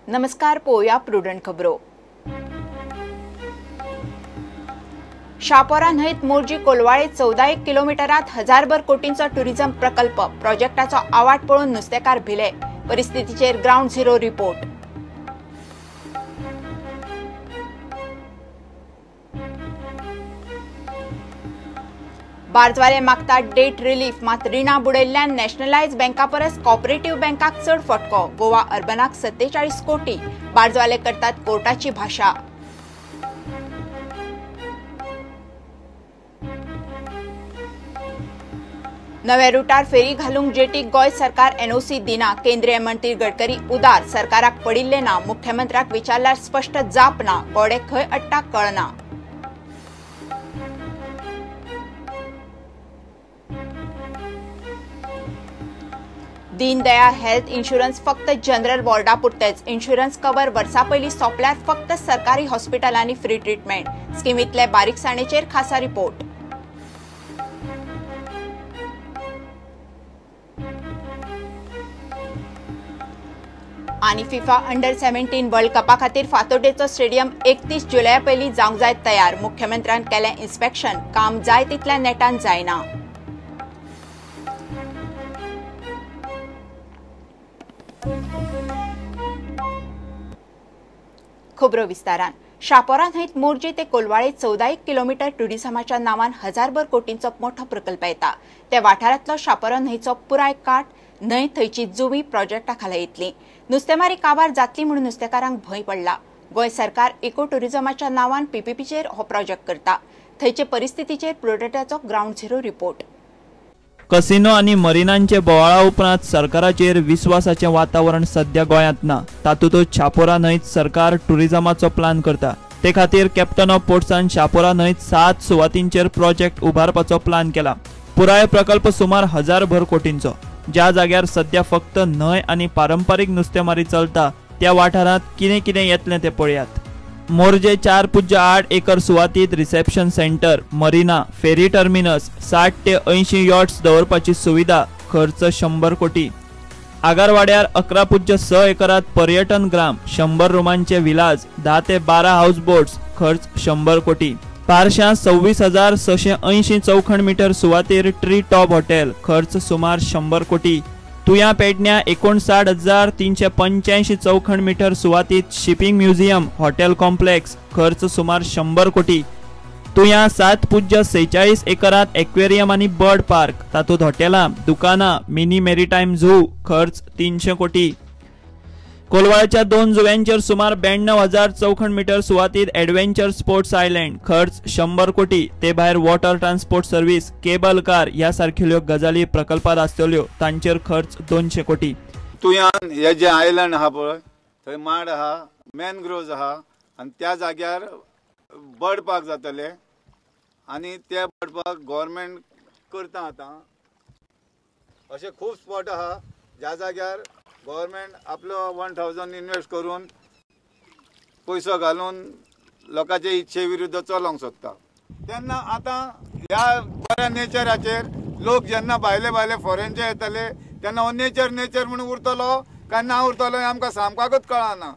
नमस्कार, पोया प्रुडंट खबरो। शापोरा न्हंयत मोरजी कोलवाळे 14 किलोमीटरात हजारभर कोटींचो टुरिझम प्रकल्प प्रोजेक्टाचो आवाट पळोवन नुस्तेकार भिले। परिस्थितीचेर ग्राउंड झिरो रिपोर्ट। बार्जवाले मागतात डेट रिलीफ, मात रिणां बुडयल्ल्यान नॅशनलायज बँका परस कॉपरेटिव्ह बँकाक चड फटको। गोवा अर्बनाक 47 कोटी। बार्जवाले करतात कोर्टाची भाशा। नव्या रुटार फेरी घालूंक जेटीक गोय सरकार एनओसी दिना। केंद्रीय मंत्री गडकरी उदार, सरकाराक पडिल्ले ना। मुख्यमंत्र्याक विचारल्यार स्पष्ट जाप ना। गोडे खंय अडटा कळना। दीनदयाळ हेल्थ इन्शुरन्स फक्त जनरल वॉर्डा पुरतेच। इन्शुरन्स कवर वर्सा पयलीं सोंपल्यार फक्त सरकारी हॉस्पिटलांनी फ्री ट्रीटमेंट। स्किमीतले बारीकसाणीचेर खासा रिपोर्ट। आनी फिफा अंडर 17 वर्ल्ड कपा खातीर फातोड्डेचो स्टेडियम 31 जुलया पयलीं जावंक जाय तयार। मुख्यमंत्र्यान केलें इन्स्पेक्शन, काम जाय तितल्या नेटान जायना। खबरो विस्तारान। शापोरा न्हंयत मोरजी ते कोलवाळे 14 किलोमीटर टुरिझमाच्या नावान हजारभर कोटींचो मोठो प्रकल्प येता। त्या वाठारांतलो शापोरा न्हंयचो पुराय काठ न्हंय थंयची जुवी प्रोजेक्टा खाला येतली। नुस्तेमारी काबार जातली म्हणून नुस्तेकारांक भंय पडला। गोय सरकार इको टुरिझमाच्या नावान पीपीपीचेर हो प्रोजेक्ट करता। थंयचे परिस्थितीचेर प्रोडेटाचो ग्राउंड झिरो रिपोर्ट। कसिनो आणि मरिनांचे बोवाळा उपरांत सरकाराचेर विश्वासाचे वातावरण सध्या गोंयांत ना। तातूंतच शापोरा न्हंयत सरकार टुरिझमाचो प्लान करता। ते खातीर कॅप्टन ऑफ पोर्ट्सान शापोरा न्हंयत 7 सुवातींचेर प्रोजेक्ट उभारपाचो प्लान केला। पुराय प्रकल्प सुमार 1000 कोटींचो। ज्या जाग्यार सध्या फक्त न्हंय आणि पारंपारीक नुस्तेमारी चलता त्या वाठारांत कितें कितें येतलें ते पळयात। मोरजे 4.8 एकर सुवातीत reception centre, marina, ferry terminus, 60 ते 80 यॉट्स दवरपाची सुविधा, खर्च 100 कोटी। आगारवाड्यार 11.6 एकरात पर्यटन ग्राम, 100 रुमांचे विलाज, 10 ते 12 हाऊस बोट्स, खर्च 100 कोटी। पारशा 26,680 चौखण मीटर सुवातेर ट्री टॉप हॉटेल, खर्च सुमार 100 कोटी। तुया पेडण्या 59,385 चौखण मीटर सुवातीत शिपिंग म्युझियम, हॉटेल कॉम्प्लेक्स, खर्च सुमार 100 कोटी। तुया 7.46 एकरात एक्वेरियम आणि बर्ड पार्क, तातूंत हॉटेलां, दुकानां, मिनी मेरीटाईम झू, खर्च 300 कोटी। कोलवाळच्या 2 जुव्यांचेर सुमार 92,000 चौखण मीटर सुवातीत एडव्हेंचर स्पोर्ट्स आयलँड, खर्च 100 कोटी। ते भायर water transport service, cable car ह्या सारख्यो गजाली प्रकल्पात आसतल्यो, तांचेर खर्च 200 कोटी। तुयान हे जे आयलँड आहा पळय, थंय माड आहा, मॅनग्रोव्ज आहा, आणि त्या जाग्यार बर्ड पार्क जातले। आणि ते बर्ड पार्क गव्हर्नमेंट करता आतां। अशे खूब स्पॉट आहा ज्या जाग्यार गव्हर्नमेंट आपलो 1000 इन्वेस्ट करून पैसो घालून लोकांचे इच्छे विरुद्ध चलोंक सोदता। तेन्ना आतां ह्या बऱ्या नेचराचेर लोक जेन्ना भायले भायले फॉरेनचे येतले तेन्ना हो नेचर म्हणून उरतलो काय ना उरतलो हें आमकां सामकाकूच कळना।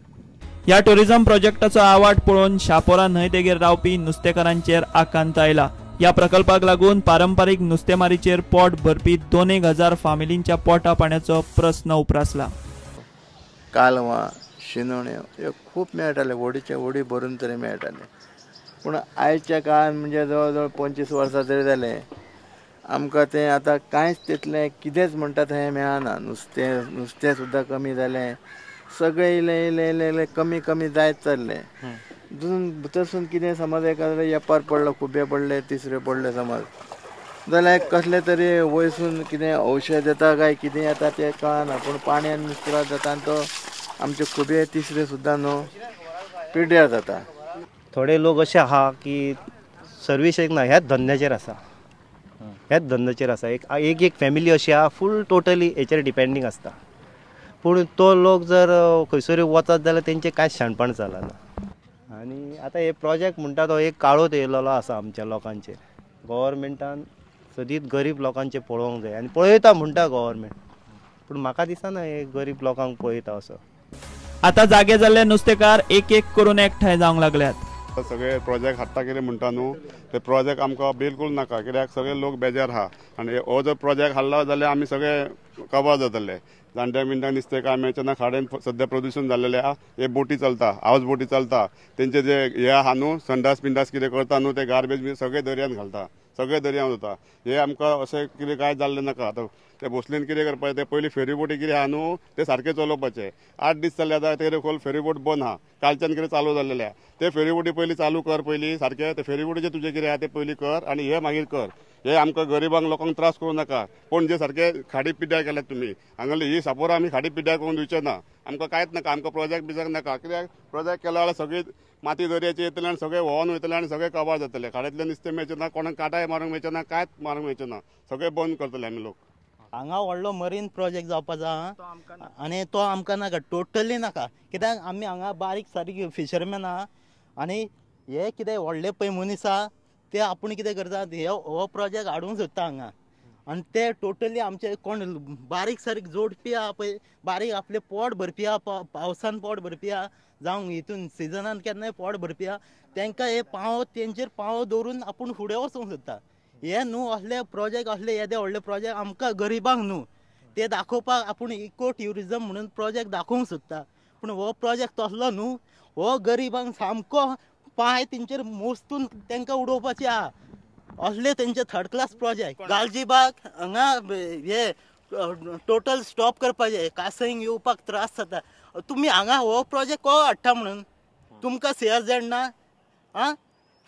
ह्या टुरिझम प्रोजेक्टाचो आवाट पळोवन शापोरा न्हंय देगेर रावपी नुस्तेकारांचेर आकांत आयला। ह्या प्रकल्पाक लागून पारंपारीक नुस्तेमारीचेर पोट भरपी 2,000 फामिलींच्या पोटा पाण्याचो प्रस्न उप्रासला। कालवां, शिनोण्यो ह्यो खूब मेळटाले, व्हडी भरून तरी मेळटाले। पूण आयच्या काळान म्हणजे जवळ जवळ 25 वर्सां तरी जाले, आमकां तें आतां कांयच तितलें कितेंच म्हणटा तें मेळना। नुस्तें सुद्दां कमी जालें, सगळें इल्लें कमी जायत चल्लें। भितरसून कितें समज एखादे येपार पडलो, खुबे पडले, तिसरे पडले समज, जाल्यार कसले तरी वयसून कितें औषध येता काय कितें येता तें कळना। पूण पाण्यान नुस्तें जाता आनी तो आमचे खुबे तिसरे सुद्दां न्हू पिड्ड्यार जाता। थोडे लोक असे आहा की सर्विसेक ना, ह्याच धंद्याचेर आसा। एक फॅमिली अशी आहा फूल टोटली हेचेर डिपेंडींग आसता। पूण तो लोक जर खंयसरी वचत जाल्यार तेंचें कांयच शाणपण चलना। आनी आतां हे प्रोजेक्ट म्हणटा तो एक काळोच येयलेलो आसा आमच्या लोकांचेर। गव्हर्मेंटान सदीत गरीब लोकांचे पळोवंक जाय, आनी पळयता म्हणटा गव्हर्मेंट, पूण म्हाका दिसना हे गरीब लोकांक पळयता असो। आता जागे जाल्ले नुस्तेकार एक एक करून एकठांय जावंक लागल्यात। सगळे प्रोजेक्ट हाडटा कितें म्हणटा न्हू ते प्रोजेक्ट आमकां बिलकुल नाका, कित्याक सगळे लोक बेजार आहा आनी हो जर प्रोजेक्ट हाडलो जाल्यार आमी सगळे कवर जातले। जाणट्या मिनटाक नुस्तें काय मेळचें ना, खाडेन सद्या प्रदूशण जाल्लेलें आहा, हे बोटी चलता, हावस बोटी चलता, तेंचे जे हे आहा न्हू संडास पिंडास कितें करता न्हू ते गार्बेज बी सगळे दर्यान घालता, सगळे दर्यान वता। हे आमकां अशें कितें काय जाल्लें नाका। आतां ते भोसलेन कितें करपाचें, ते पयलीं फेरीबोटी कितें आहा न्हू ते सारके चलोवपाचे। 8 दीस जाले आतां ते खोल फेरीबोट बंद आहा, कालच्यान कितें चालू जाल्लेलें आहा। ते फेरीबोटी पयलीं चालू कर, पयलीं सारके ते फेरीबोटीचे तुजें कितें आहा ते पयलीं कर आनी हे मागीर कर। हे आमकां गरिबांक लोकांक त्रास करूं नाका, पूण जे सारके खाडी पिड्ड्यार केल्यात तुमी हांगाली ही सापोरा आमी खाडी पिड्ड्यार करून दिवचे ना। आमकां कांयच नाका, आमकां प्रोजेक्ट बिजेक्ट नाका, कित्याक प्रोजेक्ट केल्या जाल्यार सगळी माती दर्याची येतले आनी सगळे व्हांवन वयतले आनी सगळे कबार जातले। खाड्यांतले नुस्तें मेळचें ना, कोणाक काटाय मारूंक मेळचें ना, कांयच मारूंक मेळचें ना, सगळे बंद करतले आमी लोक। हांगा व्हडलो मरीन प्रोजेक्ट जावपाचो आहा आनी तो आमकां नाका, टोटली नाका, कित्याक आमी हांगा बारीक सारीक फिशरमॅन आहा आनी हे कितें व्हडले पळय मनीस आहा ते आपूण कितें करतात, हो प्रोजेक्ट हाडूंक सोदता हांगा आनी ते टोटली आमचे कोण बारीक सारीक जोडपी आहा पळय, बारीक आपले पोट भरपी आहा, पावसान पोट भरपी आहा जावं हितून सिजनान केन्नाय पोट भरपी आहा, तांकां हे पांव तेंचेर पांव दवरून आपूण फुडें वचूंक सोदता। हे न्हू असले प्रोजेक्ट, असले येदे व्हडले प्रोजेक्ट आमकां गरिबांक न्हू ते दाखोवपाक आपूण इको ट्युरिजम म्हणून प्रोजेक्ट दाखोवंक सोदता, पूण हो प्रोजेक्ट तसलो न्हू, हो गरिबांक सामको पांय तेंचेर मोस्तून तांकां उडोवपाचे आहा, असले तेंचे थर्ड क्लास प्रोजेक्ट। गालजीबाग हांगा हे टोटल स्टॉप करपाचे, कासंक येवपाक त्रास जाता। तुमी हांगा हो प्रोजेक्ट को हाडटा म्हणून तुमकां CRZ ना? आं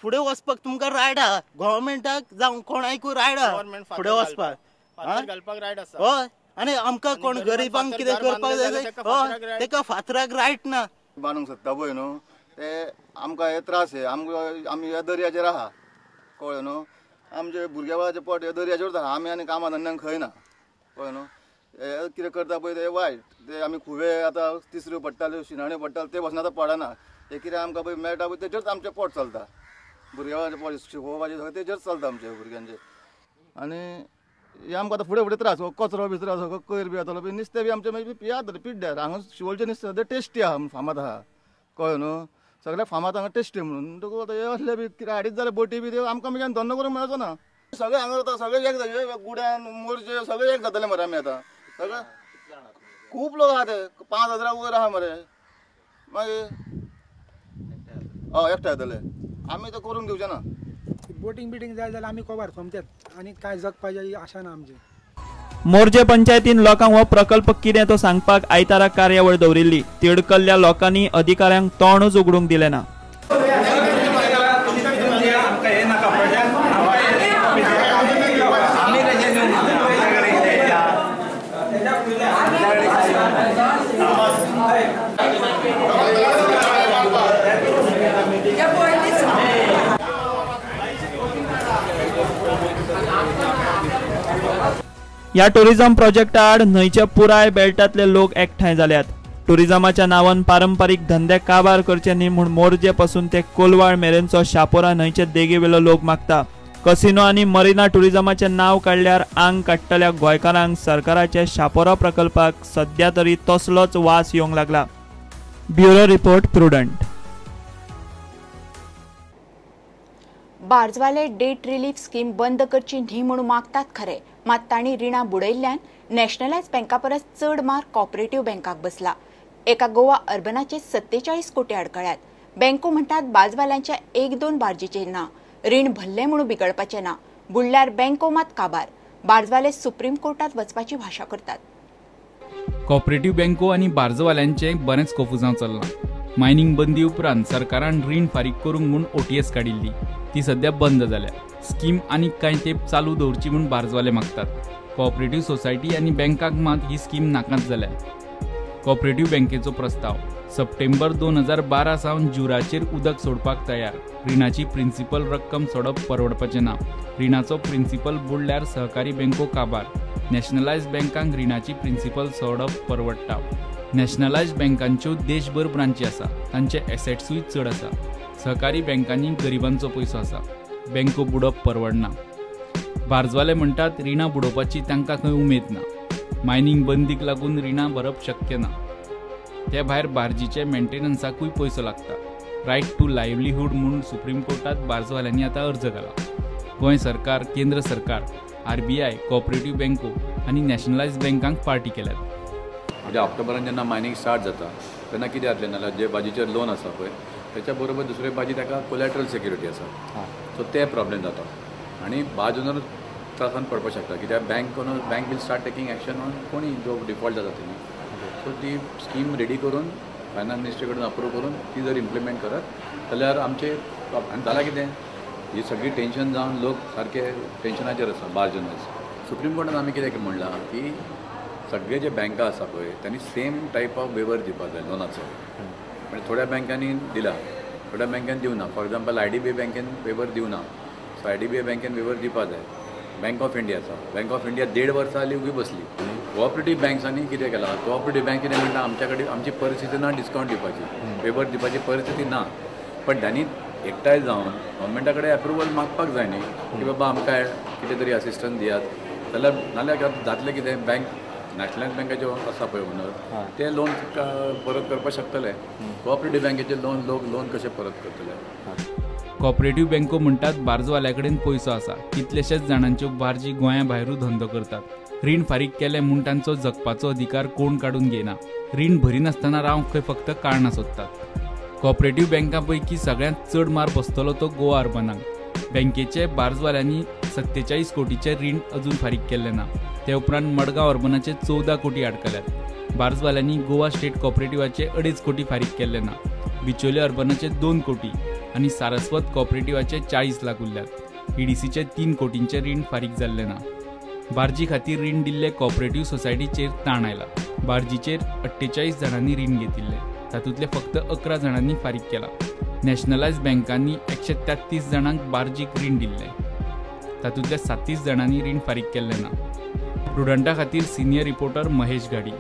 फुडें वचपाक तुमकां रायड आहा, गव्हर्मेंटाक जावं कोणाकूय रायड आहा फुडें वचपाक, हय, आनी आमकां कोण गरिबांक कितें करपाक जाय तेका फातराक रायट ना। बांदूंक सोदता पळय न्हू ते आमकां हे त्रास हे, आमी ह्या दर्याचेर आहा कळ्ळें न्हू, आमचे भुरग्या बाळाचे पोट हे दर्याचेर आहा, आमी आनी कामा धंद्यांक खंय ना कळ्ळें न्हू। हे कितें करता पळय ते वायट, ते आमी खुबे आतां तिसऱ्यो पडटाल्यो, शिणाण्यो पडटाल्यो, ते पासून आतां पडना, हे कितें आमकां पळय मेळटा पळय तेचेरच आमचें पोट चलता, भुरग्यां पोट शिकोवपाचें सगळें तेचेरच चलता आमच्या भुरग्यांचें। आनी हे आमकां आतां फुडें फुडें त्रास, कचरो बिचरो सगळो कोयर बी येतलो, नुस्तें बी आमचें मागीर पियात पिड्ड्यार। हांगा शिवोलचें नुस्तें तें टेस्टी आहा, फामाद आहा कळ्ळें न्हू, सगळ्याक फामाद हांगा टेस्टी म्हणून। तुका हे असले बी कितें हाडीत जाल्यार बोटी बी आमकां मागीर धंदो करूंक मेळचो ना। सगळे हांगा जाता, सगळे एक जागे गुड्यान मोरचे सगळे एक जातले मरे आमी आतां, सगळे खूब लोक आहा ते 5000 वयर आहा मरे, मागीर हय एकठांय जातले, आमी तो करूंक दिवचे ना। बोटिंग बिटिंग जाय जाल्यार आमी कवर सोमतेत आनी काय जगपाची ही आशा ना आमची। मोरजे पंचायतीन लोकांक हो प्रकल्प कितें तो सांगपाक आयताराक कार्यावळ दवरिल्ली, तिडकल्ल्या लोकांनी अधिकाऱ्यांक तोंडूच उगडूंक दिलें ना। या टुरिझम प्रोजेक्टा आड न्हंयच्या पुराय बेल्टांतले लोक एकठांय जाल्यात। टुरिझमाच्या नांवान पारंपारीक धंदे काबार करचे न्ही म्हूण मोरजे पासून ते कोलवाळ मेरेनचो शापोरा न्हंयचे देगेवेलो लोक मागता। कसिनो आनी मरिना टुरिझमाचें नांव काडल्यार आंग काडटल्या गोंयकारांक सरकाराचे शापोरा प्रकल्पाक सध्या तरी तसलोच वास येवंक लागला। Bureau report Prudent. बार्जवाले डेट रिलीफ स्कीम बंद करची न्ही म्हणून मागतात खरे, मात तांणी रिणां बुडयल्ल्यान नॅशनलायज बँका परस चड मार कॉपरेटिव्ह बँकाक बसला। एका गोवा अर्बनाचे 47 कोटी अडकळ्यात। बँको म्हणटात बार्जवाल्यांच्या 1-2 बार्जीचेर ना, रीण भरले म्हणून बिगडपाचे ना, बुडल्यार बँको मात काबार। बार्जवाले सुप्रीम कोर्टात वचपाची भाशा करतात। कॉपरेटिव्ह बँको आनी बार्जवाल्यांचे बरेंच कोफुजांव चल्लां। मायनिंग बंदी उपरांत सरकारान रीण फारीक करूंक म्हूण OTS काडिल्ली, ती सध्या बंद जाल्या। स्कीम आनी कांय तेंप चालू दवरची म्हूण बार्जवाले मागतात। कॉपरेटिव्ह सोसायटी आनी बँकाक मात ही स्कीम नाकाच जाल्या। कॉपरेटिव्ह बँकेचो प्रस्ताव सप्टेंबर 2012 सावन जुराचेर उदक सोडपाक तयार। रिणाची प्रिन्सिपल रक्कम सोडप परवडपाचें ना। रिणाचो प्रिन्सिपल बुडल्यार सहकारी बँको काबार। नॅशनलायज बँकांक रिणाची प्रिन्सिपल सोडप परवडटा। नॅशनलायज बँकांच्यो देशभर ब्रांची आसा, तांचे एसेट्सूय चड आसा। सहकारी बँकांनी गरिबांचो पयसो आसा, बँको बुडप परवडना। बार्जवाले म्हणटात रिणां बुडोवपाची तांकां खंय उमेद ना। मायनिंग बंदीक लागून रिणां भरप शक्य ना। ते भायर बार्जीचे मेंटेनन्साकूय पयसो लागता. रायट टू लायव्हलीहूड म्हणून सुप्रीम कोर्टात बार्जवाल्यांनी आता अर्ज घाला. गोंय सरकार, केंद्र सरकार, RBI, कोऑपरेटिव्ह बँको आनी नॅशनलायज बँकांक पार्टी केल्यात. म्हणजे ऑक्टोबरान जेन्ना मायनिंग स्टार्ट जाता तेन्ना कितें जातलें नाल्यार जे बाजीचेर लोन आसा पळय त्याच्या बरोबर दुसरे बाजी ताका कोलॅटरल सिक्युरिटी आसा, सो ते प्रॉब्लेम जाता आनी बाज ओनर त्रासान पडपाक शकता कित्याक bank will start taking action on कोणी जो डिफॉल्ट जाता तेणी. सो ती स्कीम रेडी करून फायनान्स मिनिस्ट्री कडून अप्रूव करून ती जर इम्प्लिमेंट करत जाल्यार आमचे आनी जालां कितें ही सगळी टेन्शन जावन लोक सारके टेन्शनाचेर आसा बार्ज ओनर्स. सुप्रीम कोर्टान आमी कितें म्हणलां की सगळे जे बँका आसा पळय त्यांनी सेम टायप ऑफ वेवर दिवपाक जाय लोनाचो. म्हणजे थोड्या बँकांनी दिला, थोड्या बँकांनी दिवना. फॉर एक्झाम्पल IDBI बँकेन वेवर दिवना, सो IDBI बँकेन वेवर दिवपाक जाय. बँक ऑफ इंडिया आसा, बँक ऑफ इंडिया 1.5 वर्सां जालीं उगी बसली. कोऑपरेटीव बँक्सांनी कितें केलां, कोऑपरेटीव बँक कितें म्हणटा आमच्या कडेन आमची परिस्थिती ना डिस्कावंट दिवपाची, वेवर दिवपाची परिस्थिती ना, पण त्यांनी एकठांय जावन गव्हर्मेंटा कडेन अप्रुवल मागपाक जाय न्ही की बाबा आमकां कितें तरी असिस्टन्स दियात. जाल्यार नाल्यार जातलें कितें, बँक नॅशनल बँकेचे आसा पळय ओनर ते लोन परत करपाक शकतले. कोऑपरेटीव बँकेचे लोन कशे परत करतले. कोऑपरेटिव्ह बँको म्हणटात बार्जवाल्या कडेन पयसो आसा. कितलेशेच जाणांच्यो बार्जी गोंया भायरूच धंदो करतात. रीण फारीक केलें म्हूण तांचो जगपाचो अधिकार कोण काडून घेना. रीण भरिनासतना रावंक खंय फक्त कारणां सोदतात. कोऑपरेटिव्ह बँकां पैकी सगळ्यांत चड मार बसतलो तो गोवा अर्बनाक. बँकेचे बार्जवाल्यांनी 47 कोटीचे रीण अजून फारीक केल्ले ना. ते उपरांत मडगांव अर्बनाचे 14 कोटी आडकल्यात. बार्जवाल्यांनी गोवा स्टेट कोऑपरेटिव्हाचे 2.5 कोटी फारीक केल्ले ना. बिचोले अर्बनाचे 2 कोटी आनी सारस्वत कोऑपरेटिव्हाचे 40 लाख उरल्यात. EDCचे 3 कोटींचे रीण फारीक जाल्ले ना. बार्जी खातीर रीण दिल्ले कोऑपरेटिव्ह सोसायटीचेर ताण आयला. बार्जीचेर 48 जाणांनी रीण घेतिल्ले, तातूंतले फक्त 11 जाणांनी फारीक केला. नॅशनलायज बँकांनी 133 जाणांक बार्जीक रीण दिल्ले, तातूंतल्या 37 जाणांनी रीण फारीक केल्ले ना. प्रुडंटा खातीर सिनियर रिपोर्टर महेश गाडी.